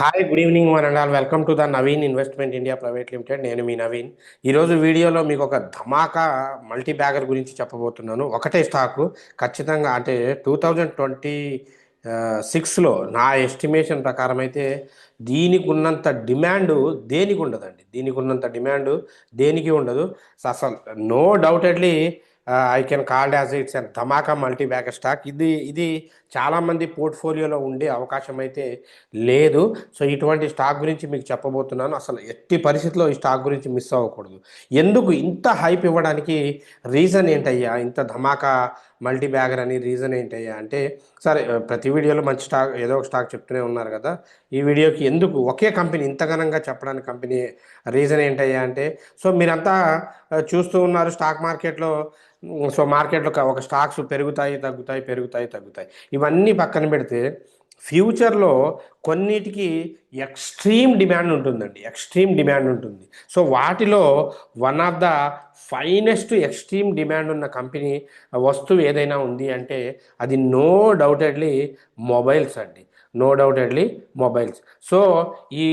Hi good evening one and all welcome to the Naveen investment India private limited. నేను మీ నవీన్. ఈరోజు వీడియోలో మీకు ఒక ధమాకా మల్టీ బ్యాగర్ గురించి చెప్పబోతున్నాను. ఒకటే స్టాకు ఖచ్చితంగా అంటే 2026లో నా ఎస్టిమేషన్ ప్రకారం అయితే దీనికి ఉన్నంత డిమాండ్ దేనికి ఉండదండి. దీనికి ఉన్నంత డిమాండ్ దేనికి ఉండదు. అసలు no doubtedly I can called as its and ధమాకా మల్టీ బ్యాగర్ స్టాక్. ఇది చాలామంది పోర్ట్ఫోలియోలో ఉండే అవకాశం అయితే లేదు. సో ఇటువంటి స్టాక్ గురించి మీకు చెప్పబోతున్నాను. అసలు ఎట్టి పరిస్థితిలో ఈ స్టాక్ గురించి మిస్ అవ్వకూడదు. ఎందుకు ఇంత హైప్ ఇవ్వడానికి రీజన్ ఏంటయ్యా? ఇంత ధమాకా మల్టీ బ్యాగర్ అని రీజన్ ఏంటయ్యా అంటే, సరే ప్రతి వీడియోలో మంచి స్టాక్ ఏదో ఒక స్టాక్ చెప్తూనే ఉన్నారు కదా. ఈ వీడియోకి ఎందుకు ఒకే కంపెనీ ఇంతఘనంగా చెప్పడానికి కంపెనీ రీజన్ ఏంటయ్యా అంటే, సో మీరంతా చూస్తూ ఉన్నారు స్టాక్ మార్కెట్లో. సో మార్కెట్లో ఒక స్టాక్స్ పెరుగుతాయి తగ్గుతాయి, పెరుగుతాయి తగ్గుతాయి. ఇవన్నీ పక్కన పెడితే ఫ్యూచర్లో కొన్నిటికి ఎక్స్ట్రీమ్ డిమాండ్ ఉంటుందండి. ఎక్స్ట్రీమ్ డిమాండ్ ఉంటుంది. సో వాటిలో one of the finest extreme demand ఉన్న కంపెనీ వస్తువు ఏదైనా ఉంది అంటే అది నో డౌటెడ్లీ మొబైల్స్ అండి. No doubtedly mobiles. సో ఈ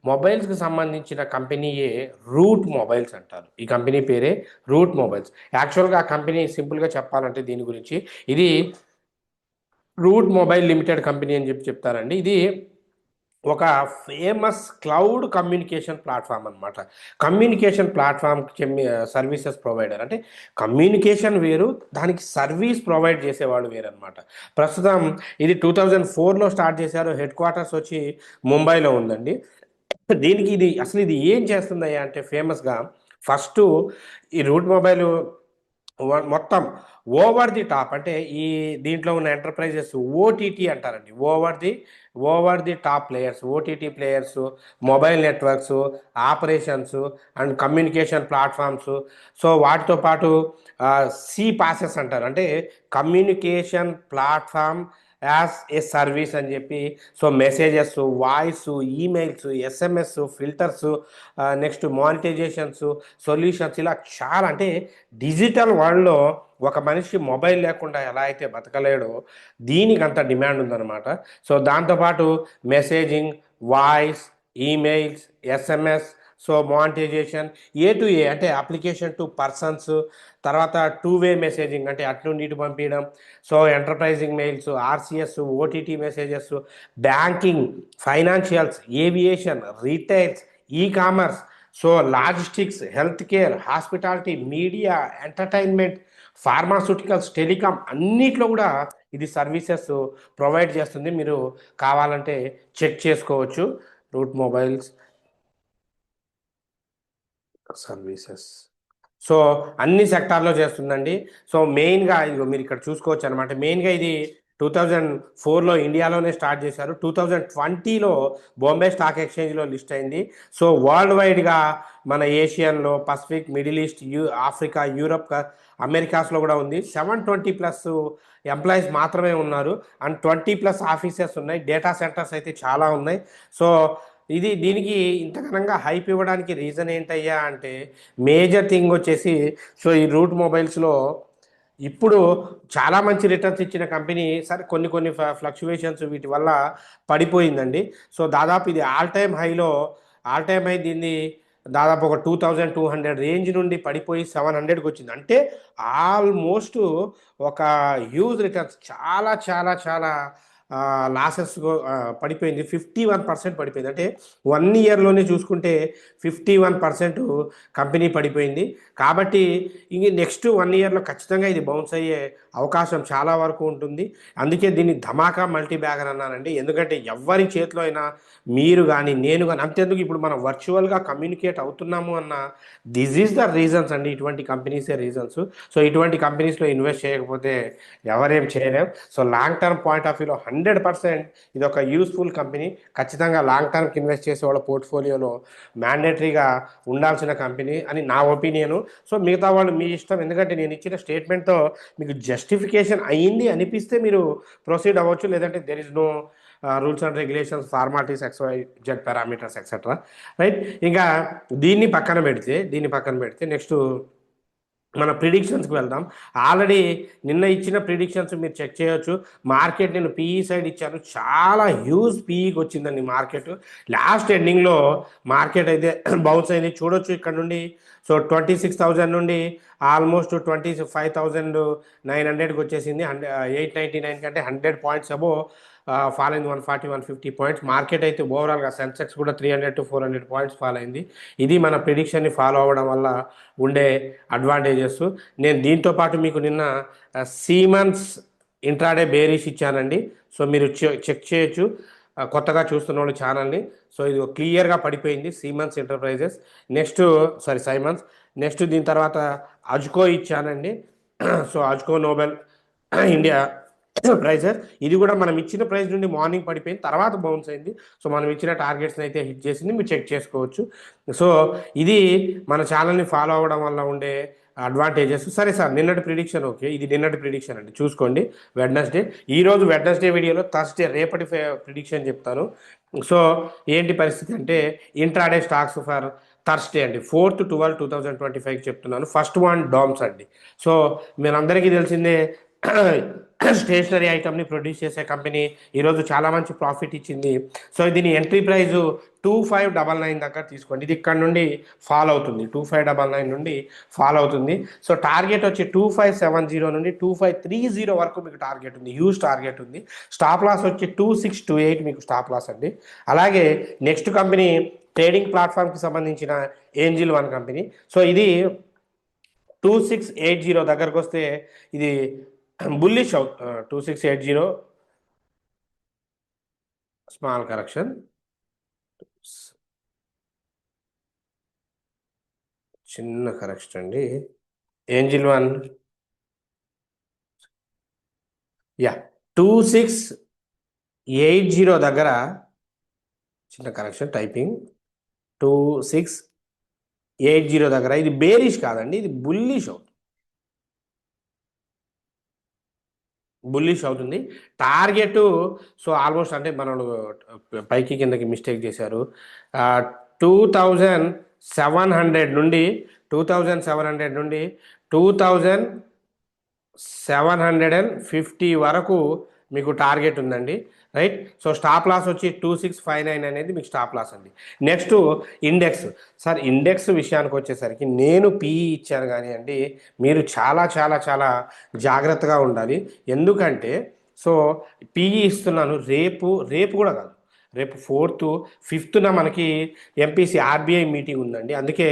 మొబైల్స్కి సంబంధించిన కంపెనీయే రూట్ మొబైల్స్ అంటారు. ఈ కంపెనీ పేరే రూట్ మొబైల్స్. యాక్చువల్గా ఆ కంపెనీ సింపుల్గా చెప్పాలంటే దీని గురించి, ఇది రూట్ మొబైల్ లిమిటెడ్ కంపెనీ అని చెప్తారండి. ఇది ఒక ఫేమస్ క్లౌడ్ కమ్యూనికేషన్ ప్లాట్ఫామ్ అనమాట. కమ్యూనికేషన్ ప్లాట్ఫామ్ సర్వీసెస్ ప్రొవైడర్ అంటే కమ్యూనికేషన్ వేరు, దానికి సర్వీస్ ప్రొవైడ్ చేసేవాళ్ళు వేరు అనమాట. ప్రస్తుతం ఇది 2004లో స్టార్ట్ చేశారు. హెడ్ క్వార్టర్స్ వచ్చి ముంబైలో ఉందండి. దీనికి ఇది ఏం చేస్తుందయ్యా అంటే ఫేమస్గా ఫస్ట్ ఈ రూట్ మొబైల్ మొత్తం ఓవర్ ది టాప్ అంటే ఈ దీంట్లో ఉన్న ఎంటర్ప్రైజెస్ ఓటీటీ అంటారండి. Over the top players, OTT players, mobile networks, operations and communication platforms. So వాటితో పాటు సి పాసెస్ అంటారు, అంటే communication platform as a service అని చెప్పి. So messages, voice, emails, SMS, filters, next monetisations, solutions, ఇలా చాలా అంటే డిజిటల్ వరల్డ్లో ఒక మనిషి మొబైల్ లేకుండా ఎలా అయితే బతకలేడో దీనికి అంత డిమాండ్ ఉందన్నమాట. సో దాంతోపాటు messaging, voice, emails, SMS, so monetisation, A అంటే అప్లికేషన్ టు పర్సన్స్, తర్వాత టూ వే మెసేజింగ్ అంటే అటు నుండి ఇటు పంపించడం, so enterprising mails, RCS, OTT messages, banking, financials, aviation, retails, e commerce, so logistics, health care, hospitality, media, entertainment, pharmaceuticals, telecom అన్నిట్లో కూడా ఇది సర్వీసెస్ ప్రొవైడ్ చేస్తుంది. మీరు కావాలంటే చెక్ చేసుకోవచ్చు. Route mobiles services. సో అన్ని సెక్టార్లో చేస్తుందండి. సో మెయిన్గా ఇదిగో మీరు ఇక్కడ చూసుకోవచ్చు అనమాట. మెయిన్గా ఇది 2004లో ఇండియాలోనే స్టార్ట్ చేశారు. 2020లో బాంబే స్టాక్ ఎక్స్చేంజ్లో లిస్ట్ అయింది. సో వరల్డ్ వైడ్గా మన ఏషియన్లో, Pacific, middle east, Africa, Europe, అమెరికాస్లో కూడా ఉంది. 720+ ఎంప్లాయీస్ మాత్రమే ఉన్నారు అండ్ 20+ ఆఫీసెస్ ఉన్నాయి. డేటా సెంటర్స్ అయితే చాలా ఉన్నాయి. సో దీనికి ఇంత ఘనంగా హైప్ ఇవ్వడానికి రీజన్ ఏంటయ్యా అంటే మేజర్ థింగ్ వచ్చేసి, సో ఈ రూట్ మొబైల్స్లో ఇప్పుడు చాలా మంచి రిటర్న్స్ ఇచ్చిన కంపెనీ సరే కొన్ని కొన్ని ఫ్లక్చువేషన్స్ వీటి వల్ల పడిపోయిందండి. సో దాదాపు ఇది ఆల్ టైమ్ హై దీన్ని దాదాపు ఒక 2200 రేంజ్ నుండి పడిపోయి 700కి వచ్చింది. అంటే ఆల్మోస్ట్ ఒక హ్యూజ్ రిటర్న్స్, చాలా చాలా చాలా లాసెస్ పడిపోయింది. 51% పడిపోయింది. అంటే 1 ఇయర్లోనే చూసుకుంటే 51% కంపెనీ పడిపోయింది. కాబట్టి ఇంక నెక్స్ట్ 1 ఇయర్లో ఖచ్చితంగా ఇది బౌన్స్ అయ్యే అవకాశం చాలా వరకు ఉంటుంది. అందుకే దీన్ని ధమాకా మల్టీ బ్యాగర్ అన్నానండి. ఎందుకంటే ఎవరి చేతిలో అయినా మీరు కానీ నేను కానీ అంతేందుకు ఇప్పుడు మనం వర్చువల్గా కమ్యూనికేట్ అవుతున్నాము అన్న దిస్ ఈజ్ ద రీజన్స్ అండి. ఇటువంటి కంపెనీసే రీజన్స్. సో ఇటువంటి కంపెనీస్లో ఇన్వెస్ట్ చేయకపోతే ఎవరేం చేయలేం. So long term point of వ్యూలో 100% ఇది ఒక యూస్ఫుల్ కంపెనీ. ఖచ్చితంగా లాంగ్ టర్మ్కి ఇన్వెస్ట్ చేసే వాళ్ళ పోర్ట్ఫోలియోలో మ్యాండేటరీగా ఉండాల్సిన కంపెనీ అని నా ఒపీనియను. సో మిగతా వాళ్ళు మీ ఇష్టం. ఎందుకంటే నేను ఇచ్చిన స్టేట్మెంట్తో మీకు జస్టిఫికేషన్ అయ్యింది అనిపిస్తే మీరు ప్రొసీడ్ అవ్వచ్చు, లేదంటే there is no rules and regulations, formalities, XYZ parameters etcetera, right. ఇంకా దీన్ని పక్కన పెడితే నెక్స్ట్ మన ప్రిడిక్షన్స్కి వెళ్దాం. ఆల్రెడీ నిన్న ఇచ్చిన ప్రిడిక్షన్స్ మీరు చెక్ చేయొచ్చు. మార్కెట్ నేను పీఈ సైడ్ ఇచ్చాను, చాలా హ్యూజ్ పీఈకి వచ్చిందండి మార్కెట్. లాస్ట్ ఎండింగ్లో మార్కెట్ అయితే బౌన్స్ అయింది చూడొచ్చు ఇక్కడ నుండి. సో 26,000 నుండి ఆల్మోస్ట్ 25,900కి వచ్చేసింది. 899 కంటే 100 పాయింట్స్ అబో ఫాల్ అయింది. 140-150 పాయింట్స్ మార్కెట్ అయితే. ఓవరాల్గా సెన్సెక్స్ కూడా 300-400 పాయింట్స్ ఫాల్ అయింది. ఇది మన ప్రిడిక్షన్ని ఫాలో అవ్వడం వల్ల ఉండే అడ్వాంటేజెస్. నేను దీంతో పాటు మీకు నిన్న సీమన్స్ ఇంట్రాడే బేరీస్ ఇచ్చానండి. సో మీరు చెక్ చేయొచ్చు కొత్తగా చూస్తున్న వాళ్ళు ఛానల్ని. సో ఇది క్లియర్గా పడిపోయింది Siemens enterprises. Next Siemens. Next దీని తర్వాత అజ్కో ఇచ్చానండి. సో అజ్కో నోబెల్ ఇండియా ప్రైజెస్. ఇది కూడా మనం ఇచ్చిన ప్రైస్ నుండి మార్నింగ్ పడిపోయింది, తర్వాత బౌన్స్ అయింది. సో మనం ఇచ్చిన టార్గెట్స్ని అయితే హిట్ చేసింది, మీరు చెక్ చేసుకోవచ్చు. సో ఇది మన ఛానల్ని ఫాలో అవ్వడం వల్ల ఉండే అడ్వాంటేజెస్. సరే సార్, నిన్నటి ప్రిడిక్షన్ ఓకే, ఇది నిన్నటి ప్రిడిక్షన్ అండి, చూసుకోండి. వెడ్నెస్డే. ఈరోజు వెడ్నెస్డే వీడియోలో థర్స్డే రేపటి ప్రిడిక్షన్ చెప్తాను. సో ఏంటి పరిస్థితి అంటే, ఇంట్రాడే స్టాక్స్ ఫర్ థర్స్డే అండి, 4/12/2025 చెప్తున్నాను. ఫస్ట్ వన్ డామ్స్ అండి. సో మీరందరికీ తెలిసిందే, స్టేషనరీ ఐటమ్ని ప్రొడ్యూస్ చేసే కంపెనీ ఈరోజు చాలా మంచి ప్రాఫిట్ ఇచ్చింది. సో దీని ఎంట్రీ ప్రైస్ 2599 దగ్గర తీసుకోండి. ఇది ఇక్కడ నుండి ఫాల్ అవుతుంది, 2599 నుండి ఫాల్ అవుతుంది. సో టార్గెట్ వచ్చి 2570 నుండి 2530 వరకు మీకు టార్గెట్ ఉంది, హ్యూజ్ టార్గెట్ ఉంది. స్టాప్ లాస్ వచ్చి 2628 మీకు స్టాప్ లాస్ అండి. అలాగే నెక్స్ట్ కంపెనీ ట్రేడింగ్ ప్లాట్ఫామ్కి సంబంధించిన ఏంజిల్ వన్ కంపెనీ. సో ఇది 2680 దగ్గరకు వస్తే ఇది బుల్లిష్ 2680 స్మాల్ కరెక్షన్, చిన్న కరెక్షన్ అండి. ఏంజిల్ వన్, యా, 2680 దగ్గర చిన్న కరెక్షన్, టైపింగ్ 2680 దగ్గర ఇది బేరిష్ కాదండి, ఇది బుల్లిష్ అవుతుంది, బుల్లిష్ అవుతుంది. టార్గెట్ సో ఆల్మోస్ట్ అంటే మనం పైకి కిందకి మిస్టేక్ చేశారు. 2700 నుండి 2750 వరకు మీకు టార్గెట్ ఉందండి, రైట్. సో స్టాప్ లాస్ వచ్చి 2659 అనేది మీకు స్టాప్ లాస్ అండి. Next index. సార్ ఇండెక్స్ విషయానికి వచ్చేసరికి నేను పీఈ ఇచ్చాను కానీ అండి, మీరు చాలా చాలా చాలా జాగ్రత్తగా ఉండాలి. ఎందుకంటే సో పీఈ ఇస్తున్నాను, రేపు రేపు కూడా కాదు, రేపు 4th 5th మనకి ఎంపీసీ ఆర్బీఐ మీటింగ్ ఉందండి. అందుకే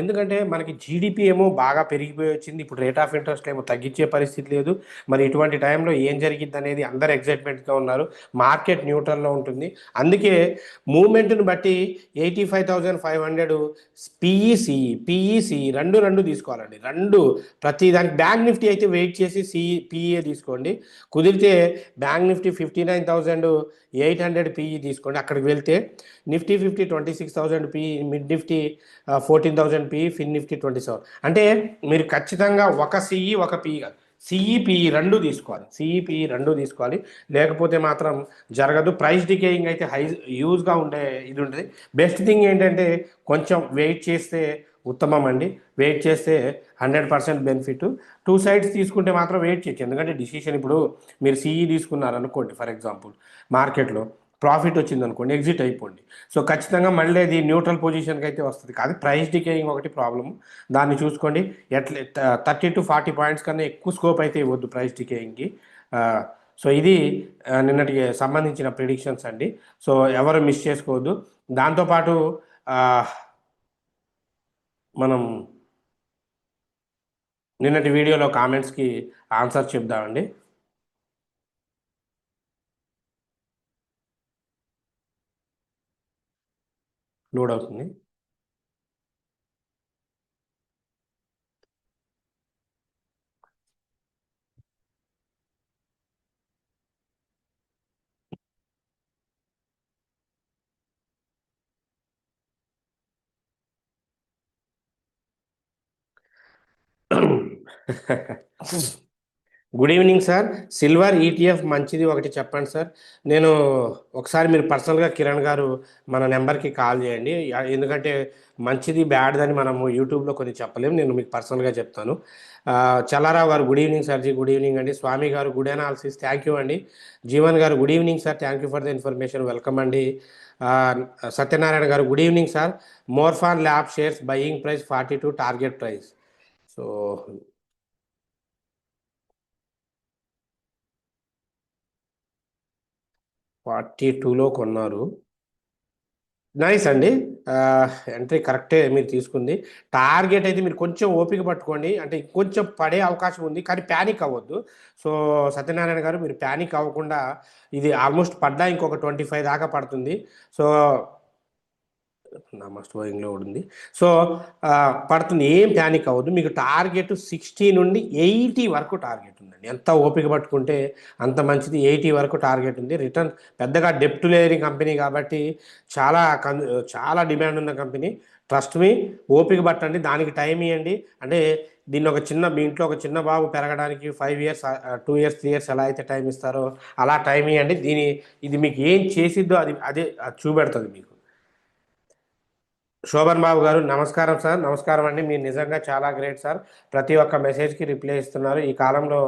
ఎందుకంటే మనకి జీడిపి ఏమో బాగా పెరిగిపోయి వచ్చింది, ఇప్పుడు రేట్ ఆఫ్ ఇంట్రెస్ట్ ఏమో తగ్గించే పరిస్థితి లేదు. మరి ఇటువంటి టైంలో ఏం జరిగిద్ది అనేది అందరు ఎగ్జైట్మెంట్గా ఉన్నారు. మార్కెట్ న్యూట్రల్లో ఉంటుంది. అందుకే మూమెంట్ని బట్టి 85,500 పీఈసి రెండు రెండు తీసుకోవాలండి. రెండు ప్రతి దానికి. బ్యాంక్ నిఫ్టీ అయితే వెయిట్ చేసి పీఈఏ తీసుకోండి. కుదిరితే బ్యాంక్ నిఫ్టీ 59,800 పీఈ తీసుకోండి. అక్కడికి వెళ్తే Nifty 50 26,000 PE, mid Nifty 14,000 PE, fin Nifty 27. అంటే మీరు ఖచ్చితంగా ఒక సిఈ ఒక పీఈ కాదు, సిఈపిఈ రెండు తీసుకోవాలి, సిఈపిఈ రెండు తీసుకోవాలి. లేకపోతే మాత్రం జరగదు. ప్రైస్ డికేయింగ్ అయితే యూజ్గా ఉండే ఇది ఉంటుంది. బెస్ట్ థింగ్ ఏంటంటే కొంచెం వెయిట్ చేస్తే ఉత్తమం అండి. వెయిట్ చేస్తే 100% బెనిఫిట్. టూ సైడ్స్ తీసుకుంటే మాత్రం వెయిట్ చేయొచ్చు. ఎందుకంటే డిసిషన్ ఇప్పుడు మీరు సిఈ తీసుకున్నారు అనుకోండి, ఫర్ ఎగ్జాంపుల్ మార్కెట్లో ప్రాఫిట్ వచ్చింది అనుకోండి, ఎగ్జిట్ అయిపోండి. సో ఖచ్చితంగా మళ్ళీ అది న్యూట్రల్ పొజిషన్కి అయితే వస్తుంది. కాదు ప్రైస్ డికేయింగ్ ఒకటి ప్రాబ్లమ్, దాన్ని చూసుకోండి. 30-40 పాయింట్స్ కన్నా ఎక్కువ స్కోప్ అయితే ఇవ్వద్దు ప్రైస్ డికేయింగ్కి. సో ఇది నిన్నటికి సంబంధించిన ప్రిడిక్షన్స్ అండి. సో ఎవరు మిస్ చేసుకోవద్దు. దాంతోపాటు మనం నిన్నటి వీడియోలో కామెంట్స్కి ఆన్సర్ చెప్దామండి. లోడ్ అవుతుంది. Good evening sir. Silver ETF మంచిది ఒకటి చెప్పండి సార్. నేను ఒకసారి మీరు పర్సనల్గా కిరణ్ గారు మన నెంబర్కి కాల్ చేయండి. ఎందుకంటే మంచిది బ్యాడ్ అని మనము యూట్యూబ్లో కొన్ని చెప్పలేము. నేను మీకు పర్సనల్గా చెప్తాను. చల్లారావు గారు గుడ్ ఈవినింగ్ సార్. జీ గుడ్ ఈవినింగ్ అండి. స్వామి గారు గుడ్ అనాలిసిస్ థ్యాంక్ యూ అండి. జీవన్ గారు good evening sir. Thank you for the information, welcome అండి. ఆ, సత్యనారాయణ గారు good evening sir. Morepen lab shares buying price 42 target price. So 42లో కొన్నారు. నైస్ అండి. ఎంట్రీ కరెక్టే మీరు తీసుకుంది. టార్గెట్ అయితే మీరు కొంచెం ఓపిక పట్టుకోండి, అంటే కొంచెం పడే అవకాశం ఉంది, కానీ ప్యానిక్ అవ్వద్దు. సో సత్యనారాయణ గారు మీరు ప్యానిక్ అవ్వకుండా, ఇది ఆల్మోస్ట్ పడ్డా ఇంకొక 25 దాకా పడుతుంది. సో నా మస్ట్ గోయింగ్లో ఉంది. సో పడుతుంది, ఏం ప్యానిక్ అవ్వద్దు. మీకు టార్గెట్ 60 నుండి 80 వరకు టార్గెట్ ఉందండి. ఎంత ఓపిక పట్టుకుంటే అంత మంచిది. 80 వరకు టార్గెట్ ఉంది. రిటర్న్ పెద్దగా డెప్ట్ లేని కంపెనీ కాబట్టి చాలా చాలా డిమాండ్ ఉన్న కంపెనీ. ట్రస్ట్ మీ, ఓపిక పట్టండి, దానికి టైం ఇవ్వండి. అంటే దీన్ని ఒక చిన్న, మీ ఇంట్లో ఒక చిన్న బాబు పెరగడానికి 5 ఇయర్స్ 2 ఇయర్స్ 3 ఇయర్స్ ఎలా అయితే టైం ఇస్తారో అలా టైం ఇవ్వండి. ఇది మీకు ఏం చేసిద్దో అది చూపెడుతుంది మీకు. శోభన్ బాబు గారు నమస్కారం సార్. నమస్కారం అండి. మీరు నిజంగా చాలా గ్రేట్ సార్. ప్రతి ఒక్క మెసేజ్కి రిప్లై ఇస్తున్నారు. ఈ కాలంలో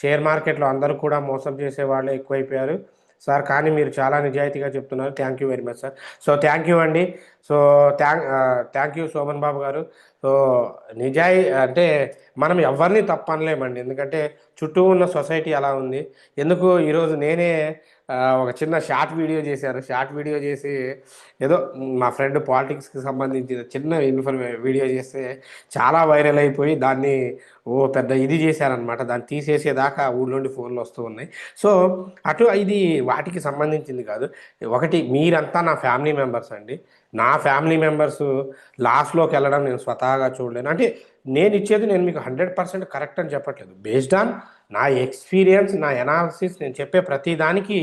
షేర్ మార్కెట్లో అందరూ కూడా మోసం చేసే వాళ్ళే ఎక్కువైపోయారు సార్, కానీ మీరు చాలా నిజాయితీగా చెప్తున్నారు. Thank you very much sir. So thank you అండి. సో థ్యాంక్ యూ శోభన్ బాబు గారు. సో అంటే మనం ఎవరిని తప్పనలేమండి, ఎందుకంటే చుట్టూ ఉన్న సొసైటీ అలా ఉంది. ఎందుకు ఈరోజు నేనే ఒక చిన్న షార్ట్ వీడియో చేశారు. షార్ట్ వీడియో చేసి ఏదో మా ఫ్రెండ్ పాలిటిక్స్కి సంబంధించిన చిన్న వీడియో చేస్తే చాలా వైరల్ అయిపోయి దాన్ని పెద్ద ఇది చేశారనమాట. దాన్ని తీసేసేదాకా ఊళ్ళోండి ఫోన్లు వస్తూ ఉన్నాయి. సో ఇది వాటికి సంబంధించింది కాదు. ఒకటి, మీరంతా నా ఫ్యామిలీ మెంబర్స్ అండి. నా ఫ్యామిలీ మెంబర్స్ లాస్ట్లోకి వెళ్ళడం నేను స్వతహాగా చూడలేను. అంటే నేను ఇచ్చేది నేను మీకు 100% కరెక్ట్ అని చెప్పట్లేదు. బేస్డ్ ఆన్ నా ఎక్స్పీరియన్స్, నా ఎనాలిసిస్, నేను చెప్పే ప్రతి దానికి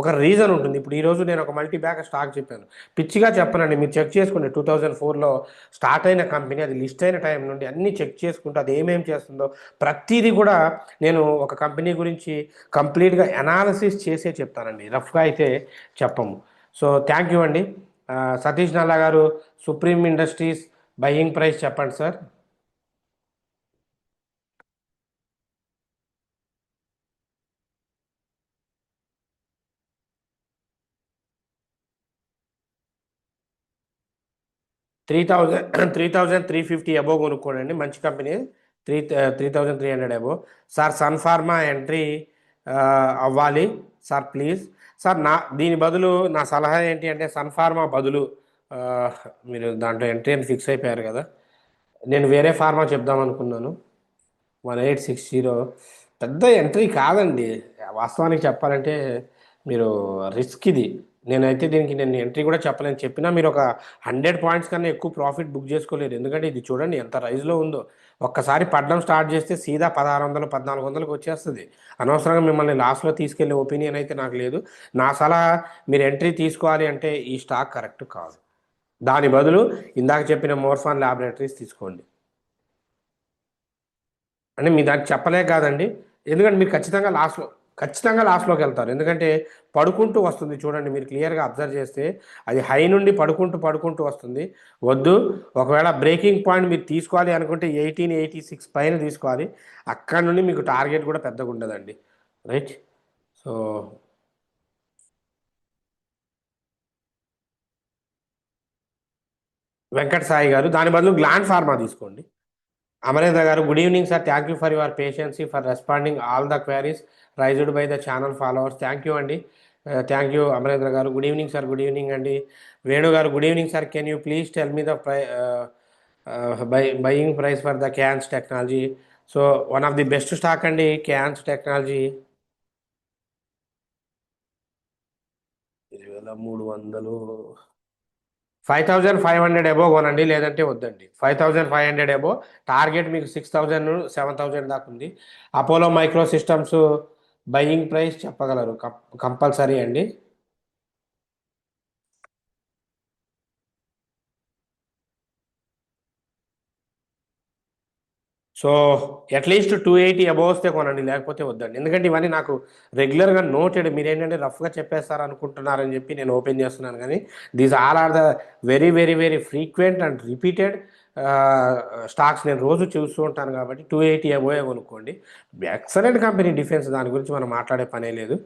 ఒక రీజన్ ఉంటుంది. ఇప్పుడు ఈరోజు నేను ఒక మల్టీ బ్యాగ్ స్టాక్ చెప్పాను, పిచ్చిగా చెప్పనండి. మీరు చెక్ చేసుకోండి. 2004లో స్టార్ట్ అయిన కంపెనీ, అది లిస్ట్ అయిన టైం నుండి అన్నీ చెక్ చేసుకుంటూ అది ఏమేమి చేస్తుందో ప్రతిదీ కూడా నేను ఒక కంపెనీ గురించి కంప్లీట్గా ఎనాలిసిస్ చేసే చెప్తానండి. రఫ్గా అయితే చెప్పము. సో థ్యాంక్ యూ అండి. సతీష్ నల్లా గారు, సుప్రీం ఇండస్ట్రీస్ బయింగ్ ప్రైస్ చెప్పండి సార్. 3,350 అబోవ్ కొనుక్కోండి, మంచి company. 3,300 above. Sir sun pharma entry అవ్వాలి సార్, ప్లీజ్ సార్. దీని బదులు నా సలహా ఏంటి అంటే, సన్ ఫార్మా బదులు ఆ, మీరు దాంట్లో ఎంట్రీ అని ఫిక్స్ అయిపోయారు కదా, నేను వేరే ఫార్మా చెప్దాం అనుకున్నాను. 1860 పెద్ద ఎంట్రీ కాదండి. వాస్తవానికి చెప్పాలంటే మీరు రిస్క్ ఇది. నేను ఎంట్రీ కూడా చెప్పలేను. చెప్పినా మీరు ఒక 100 పాయింట్స్ కన్నా ఎక్కువ ప్రాఫిట్ బుక్ చేసుకోలేరు. ఎందుకంటే ఇది చూడండి ఎంత రైజ్లో ఉందో. ఒక్కసారి పడడం స్టార్ట్ చేస్తే సీదా 1600 1400లకు వచ్చేస్తుంది. అనవసరంగా మిమ్మల్ని లాస్లో తీసుకెళ్లే ఒపీనియన్ అయితే నాకు లేదు. నా సలహా, మీరు ఎంట్రీ తీసుకోవాలి అంటే ఈ స్టాక్ కరెక్ట్ కాదు. దాని బదులు ఇందాక చెప్పిన మోర్ఫాన్ ల్యాబొరేటరీస్ తీసుకోండి. అంటే మీ దానికి చెప్పలే కాదండి. ఎందుకంటే మీరు ఖచ్చితంగా లాస్ట్లోకి వెళ్తారు. ఎందుకంటే పడుకుంటూ వస్తుంది చూడండి, మీరు క్లియర్గా అబ్జర్వ్ చేస్తే అది హై నుండి పడుకుంటూ పడుకుంటూ వస్తుంది. వద్దు. ఒకవేళ బ్రేకింగ్ పాయింట్ మీరు తీసుకోవాలి అనుకుంటే 1886 పైన తీసుకోవాలి. అక్కడ నుండి మీకు టార్గెట్ కూడా పెద్దగా ఉండదండి. రైట్. సో వెంకట సాయి గారు, దాని బదులు గ్లాండ్ ఫార్మా తీసుకోండి. అమరేంద్ర గారు good evening sir. Thank you for your patience for responding all the queries raised by the channel followers. Thank you అండి. థ్యాంక్ యూ అమరేంద్ర గారు. Good evening sir. Good evening అండి. వేణు గారు good evening sir. Can you please tell me the buying price for the Kaynes technology. So one of the best stock అండి Kaynes technology. 2,300, 5,500 above కొనండి, లేదంటే వద్దండి. 5,500 above. Target మీకు 6,000 7,000 దాకా ఉంది. Apollo micro systems buying price చెప్పగలరు కంపల్సరీ అండి. సో అట్లీస్ట్ 280 అబోవ్ వస్తే కొనండి, లేకపోతే వద్దండి. ఎందుకంటే ఇవన్నీ నాకు రెగ్యులర్గా నోటెడ్. మీరు ఏంటంటే రఫ్గా చెప్పేస్తారు అనుకుంటున్నారని చెప్పి నేను ఓపెన్ చేస్తున్నాను, కానీ these all are the very very very frequent and repeated stocks. నేను రోజు చూస్తూ ఉంటాను కాబట్టి 280 అబోవే కొనుక్కోండి. ఎక్సలెంట్ కంపెనీ డిఫెన్స్, దాని గురించి మనం మాట్లాడే పనే లేదు.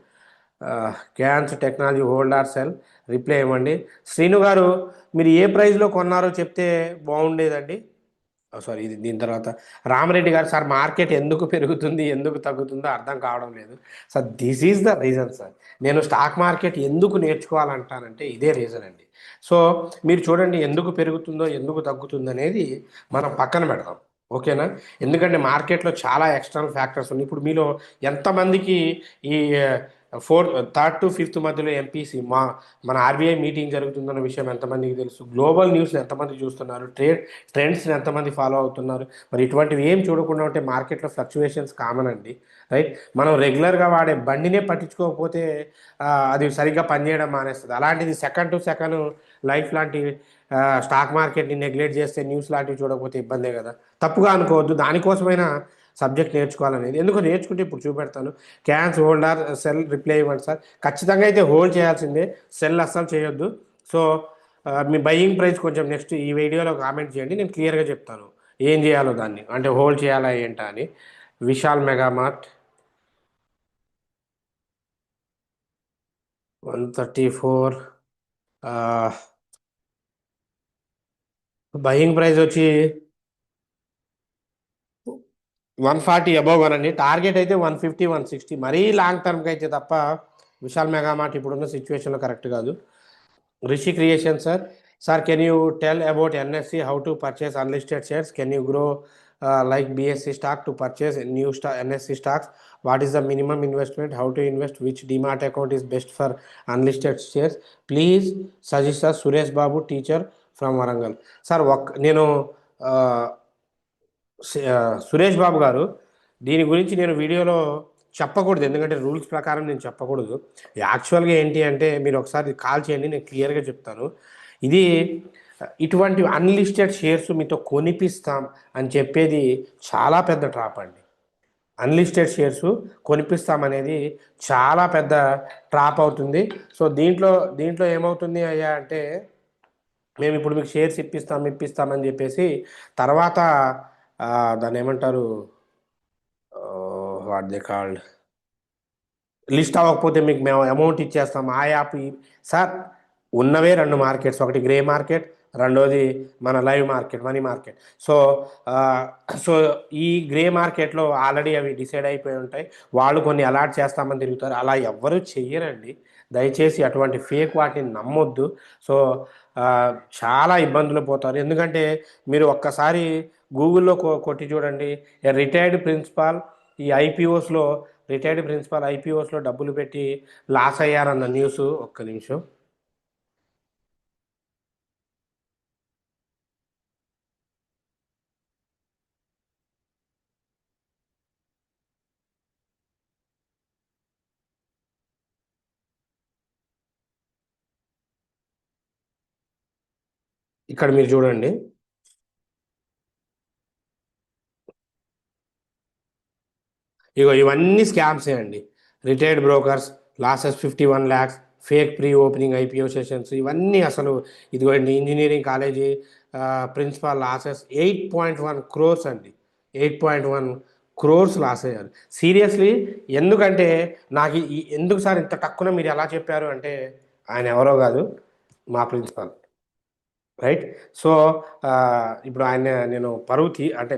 Cans technology hold or sell, reply ఇవ్వండి. శ్రీను గారు, మీరు ఏ ప్రైస్లో కొన్నారో చెప్తే బాగుండేదండి. సారీ, ఇది దీని తర్వాత రామరెడ్డి గారు, సార్ మార్కెట్ ఎందుకు పెరుగుతుంది ఎందుకు తగ్గుతుందో అర్థం కావడం లేదు sir. This is the reason sir. నేను స్టాక్ మార్కెట్ ఎందుకు నేర్చుకోవాలంటానంటే ఇదే రీజన్ అండి. సో మీరు చూడండి, ఎందుకు పెరుగుతుందో ఎందుకు తగ్గుతుందో అనేది మనం పక్కన పెడదాం, ఓకేనా? ఎందుకంటే మార్కెట్లో చాలా ఎక్స్టర్నల్ ఫ్యాక్టర్స్ ఉన్నాయి. ఇప్పుడు మీలో ఎంతమందికి ఈ థర్డ్ టు ఫిఫ్త్ మధ్యలో ఎంపీసీ మన ఆర్బీఐ మీటింగ్ జరుగుతుందన్న విషయం ఎంతమందికి తెలుసు? గ్లోబల్ న్యూస్ని ఎంతమంది చూస్తున్నారు? ట్రెండ్స్ని ఎంతమంది ఫాలో అవుతున్నారు? మరి ఇటువంటివి ఏం చూడకుండా ఉంటే మార్కెట్లో ఫ్లక్చువేషన్స్ కామన్ అండి, రైట్? మనం రెగ్యులర్గా వాడే బండినే పట్టించుకోకపోతే అది సరిగ్గా పనిచేయడం మానేస్తుంది. అలాంటిది సెకండ్ టు సెకండ్ లైఫ్ లాంటి స్టాక్ మార్కెట్ని నెగ్లెక్ట్ చేస్తే, న్యూస్ లాంటివి చూడకపోతే ఇబ్బందే కదా. తప్పుగా అనుకోవద్దు, దానికోసమైనా సబ్జెక్ట్ నేర్చుకోవాలనేది. ఎందుకు నేర్చుకుంటే ఇప్పుడు చూపెడతాను. Kaynes hold or sell, reply ఇవ్వండి సార్. ఖచ్చితంగా అయితే హోల్డ్ చేయాల్సిందే, సెల్ అస్సలు చేయొద్దు. సో మీ బయింగ్ ప్రైస్ కొంచెం నెక్స్ట్ ఈ వీడియోలో కామెంట్ చేయండి, నేను క్లియర్గా చెప్తాను ఏం చేయాలో దాన్ని, అంటే హోల్డ్ చేయాలా ఏంటా అని. విశాల్ మెగామార్ట్ 134, బయింగ్ ప్రైస్ వచ్చి 140 అబోవ్ అనండి. టార్గెట్ అయితే 150 160, మరీ లాంగ్ టర్మ్కి అయితే తప్ప విశాల్ మెగామార్ట్ ఇప్పుడున్న సిచ్యువేషన్లో కరెక్ట్ కాదు. Rishi creation sir. Sir, can you tell about NSE, how to purchase unlisted shares? Can you grow like BSE stock to purchase new NSE stocks? What is the minimum investment? How to invest? Which demat account is best for unlisted shares? Please suggest sir. Suresh Babu, teacher from Warangal. Sir నేను సురేష్ బాబు గారు, దీని గురించి నేను వీడియోలో చెప్పకూడదు, ఎందుకంటే rules ప్రకారం నేను చెప్పకూడదు. యాక్చువల్గా ఏంటి అంటే మీరు ఒకసారి కాల్ చేయండి, నేను క్లియర్గా చెప్తాను. ఇది ఇటువంటి అన్లిస్టెడ్ షేర్స్ మీతో కొనిపిస్తాం అని చెప్పేది చాలా పెద్ద ట్రాప్ అండి. అన్లిస్టెడ్ షేర్స్ కొనిపిస్తామనేది చాలా పెద్ద ట్రాప్ అవుతుంది. సో దీంట్లో ఏమవుతుంది అయ్యా అంటే, మేము ఇప్పుడు మీకు షేర్స్ ఇప్పిస్తామని చెప్పేసి తర్వాత దాన్ని ఏమంటారు, వాట్ దే కాల్డ్, లిస్ట్ అవ్వకపోతే మీకు మేము అమౌంట్ ఇచ్చేస్తాం ఆ యాప్. సార్, ఉన్నవే రెండు మార్కెట్స్, ఒకటి గ్రే మార్కెట్, రెండోది మన live market, money market. So so ఈ గ్రే మార్కెట్లో ఆల్రెడీ అవి డిసైడ్ అయిపోయి ఉంటాయి. వాళ్ళు కొన్ని అలాట్ చేస్తామని తిరుగుతారు, అలా ఎవ్వరూ చెయ్యరండి. దయచేసి అటువంటి ఫేక్ వాటిని నమ్మొద్దు. సో చాలా ఇబ్బందులు పోతారు. ఎందుకంటే మీరు ఒక్కసారి గూగుల్లో కొట్టి చూడండి, రిటైర్డ్ ప్రిన్సిపాల్ ఈ ఐపీఓస్లో, రిటైర్డ్ ప్రిన్సిపాల్ ఐపీఓస్లో డబ్బులు పెట్టి లాస్ అయ్యారన్న న్యూస్. ఒక్క నిమిషం, ఇక్కడ మీరు చూడండి. ఇగో ఇవన్నీ స్కామ్సే అండి. Retired brokers losses 51 lakhs, fake pre opening IPO sessions, ఇవన్నీ అసలు. ఇదిగోండి, engineering college principal losses 8.1 crores అండి. 8.1 crores లాస్ అయ్యారు. సీరియస్లీ, ఎందుకంటే నాకు ఎందుకు సార్ ఇంత తక్కువ మీరు ఎలా చెప్పారు అంటే, ఆయన ఎవరో కాదు, మా ప్రిన్సిపాల్, రైట్? సో ఇప్పుడు ఆయన, నేను అంటే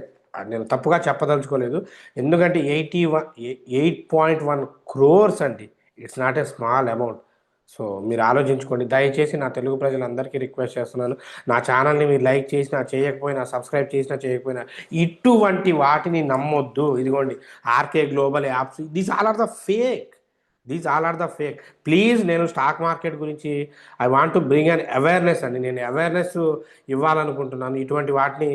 నేను తప్పుగా చెప్పదలుచుకోలేదు. ఎందుకంటే 8.1 crores అండి. It's not a small amount. So మీరు ఆలోచించుకోండి. దయచేసి నా తెలుగు ప్రజలందరికీ రిక్వెస్ట్ చేస్తున్నాను, నా ఛానల్ని మీరు లైక్ చేసినా చేయకపోయినా, సబ్స్క్రైబ్ చేసినా చేయకపోయినా, ఇటువంటి వాటిని నమ్మొద్దు. ఇదిగోండి, RK global apps, these all are the fake. Please, నేను స్టాక్ మార్కెట్ గురించి I want to bring an awareness అండి. నేను అవేర్నెస్ ఇవ్వాలనుకుంటున్నాను. ఇటువంటి వాటిని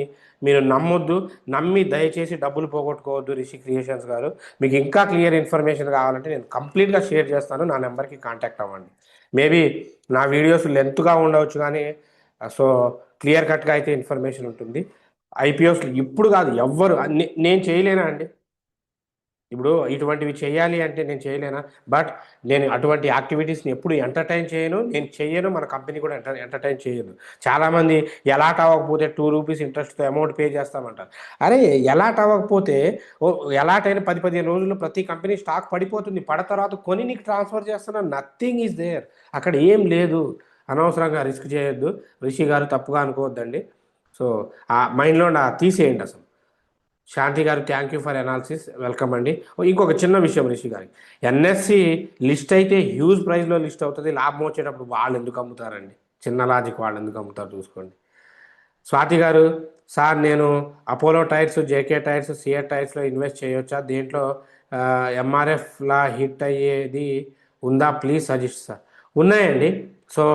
మీరు నమ్మొద్దు. నమ్మి దయచేసి డబ్బులు పోగొట్టుకోవద్దు. రిషి క్రియేషన్స్ గారు, మీకు ఇంకా క్లియర్ ఇన్ఫర్మేషన్ కావాలంటే నేను కంప్లీట్గా షేర్ చేస్తాను. నా నెంబర్కి కాంటాక్ట్ అవ్వండి. మేబీ నా వీడియోస్ లెంత్గా ఉండవచ్చు, కానీ సో క్లియర్ కట్గా అయితే ఇన్ఫర్మేషన్ ఉంటుంది. ఐపీఓస్ ఇప్పుడు కాదు ఎవ్వరు నేను చేయలేనా అండి? ఇప్పుడు ఇటువంటివి చేయాలి అంటే నేను చేయలేనా? బట్ నేను అటువంటి యాక్టివిటీస్ని ఎప్పుడు ఎంటర్టైన్ చేయను, నేను చెయ్యను, మన కంపెనీ కూడా ఎంటర్టైన్ చేయదు. చాలామంది ఎలాట్ అవ్వకపోతే 2 రూపీస్ ఇంట్రెస్ట్తో అమౌంట్ పే చేస్తామంటారు. అరే ఎలాట్ అవ్వకపోతే ఓ ఎలాట్ అయిన 10-15 రోజుల్లో ప్రతి కంపెనీ స్టాక్ పడిపోతుంది. తర్వాత కొని నీకు ట్రాన్స్ఫర్ చేస్తున్నా, నథింగ్ ఈజ్ దేర్. అక్కడ ఏం లేదు. అనవసరంగా రిస్క్ చేయొద్దు. రిషి గారు తప్పుగా అనుకోవద్దండి. సో ఆ మైండ్లో తీసేయండి అసలు. శాంతి గారు thank you for analysis, welcome అండి. ఇంకొక చిన్న విషయం రిషి గారి, ఎన్ఎస్సి లిస్ట్ అయితే హ్యూజ్ ప్రైస్లో లిస్ట్ అవుతుంది, లాభం వచ్చేటప్పుడు వాళ్ళు ఎందుకు అమ్ముతారండి? చిన్న లాజిక్, వాళ్ళు ఎందుకు అమ్ముతారు చూసుకోండి. స్వాతి గారు, సార్ నేను Apollo tyres, JK tyres, CR టైర్స్లో ఇన్వెస్ట్ చేయొచ్చా? దేంట్లో ఎంఆర్ఎఫ్లా హిట్ అయ్యేది ఉందా? Please suggest sir. ఉన్నాయండి. సో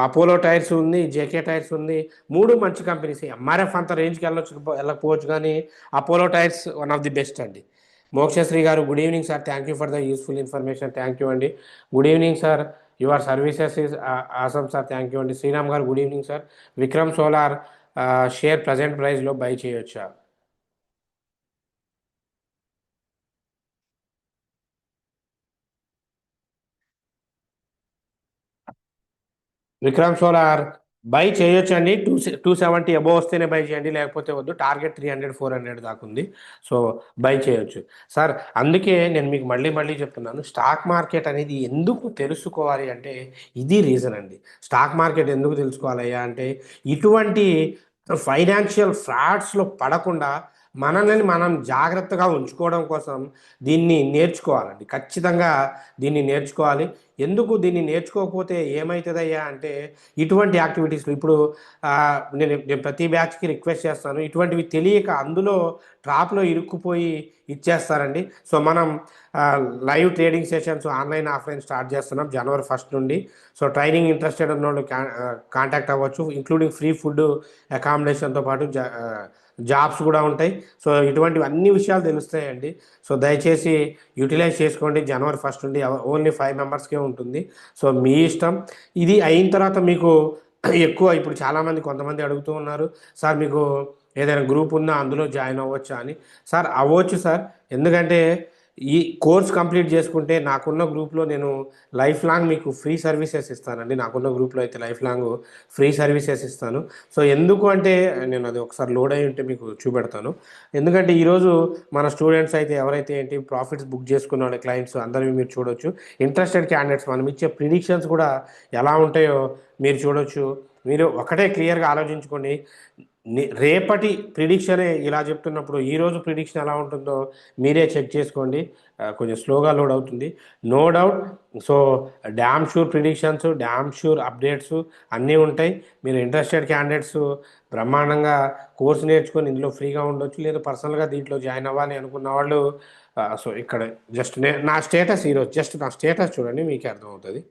అపోలో టైర్స్ ఉంది, జేకే టైర్స్ ఉంది. మూడు మంచి కంపెనీస్. ఎంఆర్ఎఫ్ అంత రేంజ్కి వెళ్ళకపోవచ్చు, కానీ Apollo tyres one of the best అండి. మోక్షశ్రీ గారు, good evening sir, thank you for the useful information. Thank you అండి. Good evening sir, your services is awesome sir, thank you అండి. శ్రీరామ్ గారు, good evening sir. Vikram solar share present ప్రైస్లో by చేయొచ్చా? Vikram solar by చేయొచ్చండి. 270 above వస్తేనే by చేయండి, లేకపోతే వద్దు. టార్గెట్ 300-400 దాకా ఉంది. సో బై చేయొచ్చు సార్. అందుకే నేను మీకు మళ్ళీ మళ్ళీ చెప్తున్నాను, స్టాక్ మార్కెట్ అనేది ఎందుకు తెలుసుకోవాలి అంటే ఇది రీజన్ అండి. స్టాక్ మార్కెట్ ఎందుకు తెలుసుకోవాలయ్యా అంటే ఇటువంటి ఫైనాన్షియల్ ఫ్రాడ్స్లో పడకుండా మనల్ని మనం జాగ్రత్తగా ఉంచుకోవడం కోసం దీన్ని నేర్చుకోవాలండి. ఖచ్చితంగా దీన్ని నేర్చుకోవాలి. ఎందుకు దీన్ని నేర్చుకోకపోతే ఏమవుతుందయ్యా అంటే ఇటువంటి యాక్టివిటీస్లో ఇప్పుడు నేను ప్రతి బ్యాచ్కి రిక్వెస్ట్ చేస్తాను, ఇటువంటివి తెలియక అందులో ట్రాప్లో ఇరుక్కుపోయి ఇచ్చేస్తారండి. సో మనం live trading sessions online offline start చేస్తున్నాం January 1 నుండి. సో ట్రైనింగ్ ఇంట్రెస్టెడ్ ఉన్న వాళ్ళు కాంటాక్ట్ అవ్వచ్చు. ఇంక్లూడింగ్ ఫ్రీ ఫుడ్, అకామిడేషన్తో పాటు జాబ్స్ కూడా ఉంటాయి. సో ఇటువంటివి అన్ని విషయాలు తెలుస్తాయండి. సో దయచేసి యూటిలైజ్ చేసుకోండి. January 1 నుండి ఓన్లీ 5 మెంబర్స్కే ఉంటుంది. సో మీ ఇష్టం. ఇది అయిన తర్వాత మీకు ఎక్కువ ఇప్పుడు చాలామంది కొంతమంది అడుగుతూ ఉన్నారు, సార్ మీకు ఏదైనా గ్రూప్ ఉందా, అందులో జాయిన్ అవ్వచ్చా అని. సార్ అవ్వచ్చు సార్. ఎందుకంటే ఈ కోర్స్ కంప్లీట్ చేసుకుంటే నాకున్న గ్రూప్లో నేను లైఫ్ లాంగ్ మీకు ఫ్రీ సర్వీసెస్ ఇస్తానండి. నాకున్న గ్రూప్లో అయితే లైఫ్ లాంగ్ ఫ్రీ సర్వీసెస్ ఇస్తాను. సో ఎందుకు అంటే నేను అది ఒకసారి లోడ్ అయి ఉంటే మీకు చూపెడతాను. ఎందుకంటే ఈరోజు మన స్టూడెంట్స్ అయితే ఎవరైతే ఏంటి ప్రాఫిట్స్ బుక్ చేసుకున్న వాళ్ళ క్లయింట్స్ అందరివి మీరు చూడొచ్చు. ఇంట్రెస్టెడ్ క్యాండిడేట్స్ మనం ఇచ్చే ప్రిడిక్షన్స్ కూడా ఎలా ఉంటాయో మీరు చూడొచ్చు. మీరు ఒకటే క్లియర్గా ఆలోచించుకోండి. రేపటి ప్రిడిక్షనే ఇలా చెప్తున్నప్పుడు ఈరోజు ప్రిడిక్షన్ ఎలా ఉంటుందో మీరే చెక్ చేసుకోండి. కొంచెం స్లోగా లోడ్ అవుతుంది, no doubt. So damn sure predictions, damn sure updates అన్నీ ఉంటాయి. మీరు ఇంట్రెస్టెడ్ క్యాండిడేట్స్ బ్రహ్మాండంగా కోర్స్ నేర్చుకొని ఇందులో ఫ్రీగా ఉండొచ్చు, లేదా పర్సనల్గా దీంట్లో జాయిన్ అవ్వాలి అనుకున్న వాళ్ళు సో ఇక్కడ జస్ట్ నా స్టేటస్ ఈరోజు జస్ట్ నా స్టేటస్ చూడండి, మీకే అర్థమవుతుంది.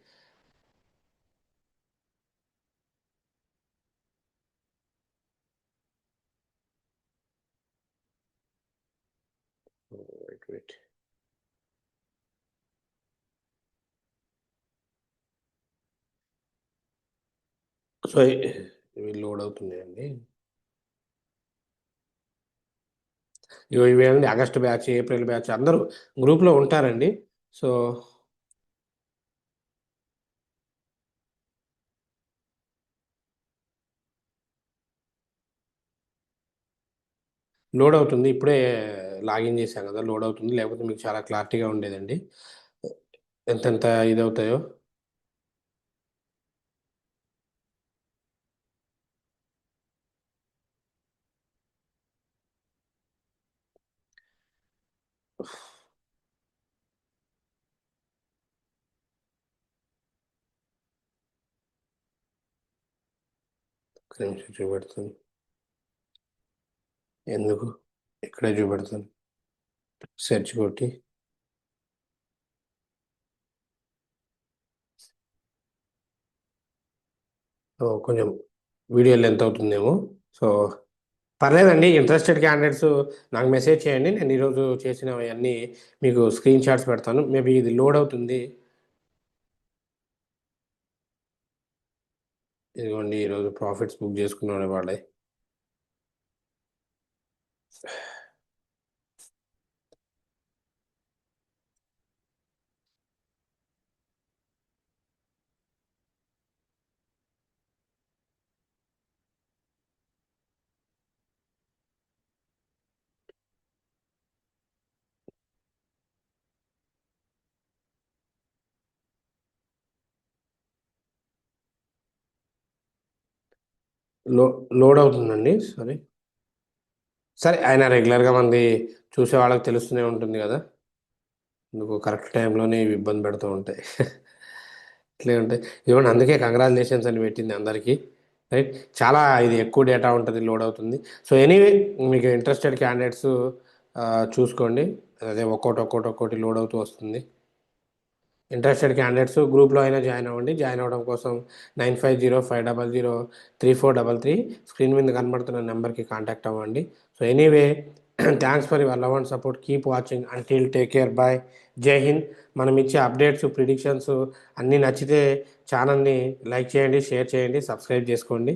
Wait wait. సో ఇవి లోడ్ అవుతున్నాయండి. ఇవేండి ఆగస్ట్ బ్యాచ్, ఏప్రిల్ బ్యాచ్ అందరూ గ్రూప్లో ఉంటారండి. సో లోడ్ అవుతుంది. ఇప్పుడే లాగిన్ చేశాను కదా, లోడ్ అవుతుంది. లేకపోతే మీకు చాలా క్లారిటీగా ఉండేదండి ఎంతెంత ఇదవుతాయో. ఒక్క నిమిషం చూపెడుతుంది. ఎందుకు ఇక్కడే చూపెడుతుంది, సెర్చ్ కొట్టి. కొంచెం వీడియో లెంత్ అవుతుందేమో. సో పర్లేదండి. ఇంట్రెస్టెడ్ క్యాండిడేట్స్ నాకు మెసేజ్ చేయండి. నేను ఈరోజు చేసినవన్నీ మీకు స్క్రీన్ షాట్స్ పెడతాను. మేబీ ఇది లోడ్ అవుతుంది. ఇదిగోండి ఈరోజు ప్రాఫిట్స్ బుక్ చేసుకున్న వాళ్ళే. లో లోడ్ అవుతుందండి. సారీ. సరే ఆయన రెగ్యులర్గా మంది చూసే వాళ్ళకి తెలుస్తూనే ఉంటుంది కదా. నువ్వు కరెక్ట్ టైంలోనే ఇవి ఇబ్బంది పెడుతూ ఉంటాయి. ఇట్లే ఉంటాయి. ఇవ్వండి, అందుకే కంగ్రాచులేషన్స్ అని పెట్టింది అందరికీ. రైట్. చాలా ఇది ఎక్కువ డేటా ఉంటుంది, లోడ్ అవుతుంది. సో ఎనీవే, మీకు ఇంట్రెస్టెడ్ క్యాండిడేట్స్ చూసుకోండి. అదే ఒక్కోటి లోడ్ అవుతూ వస్తుంది. ఇంట్రెస్టెడ్ క్యాండిడేట్స్ గ్రూప్లో అయినా జాయిన్ అవ్వండి. జాయిన్ అవ్వడం కోసం 9505003433 స్క్రీన్ మీద కనబడుతున్న నెంబర్కి కాంటాక్ట్ అవ్వండి. So anyway, thanks for your love and support. Keep watching. Until take care. Bye. జై హింద్. మనం ఇచ్చే అప్డేట్స్, ప్రిడిక్షన్స్ అన్నీ నచ్చితే ఛానల్ని లైక్ చేయండి, షేర్ చేయండి, సబ్స్క్రైబ్ చేసుకోండి.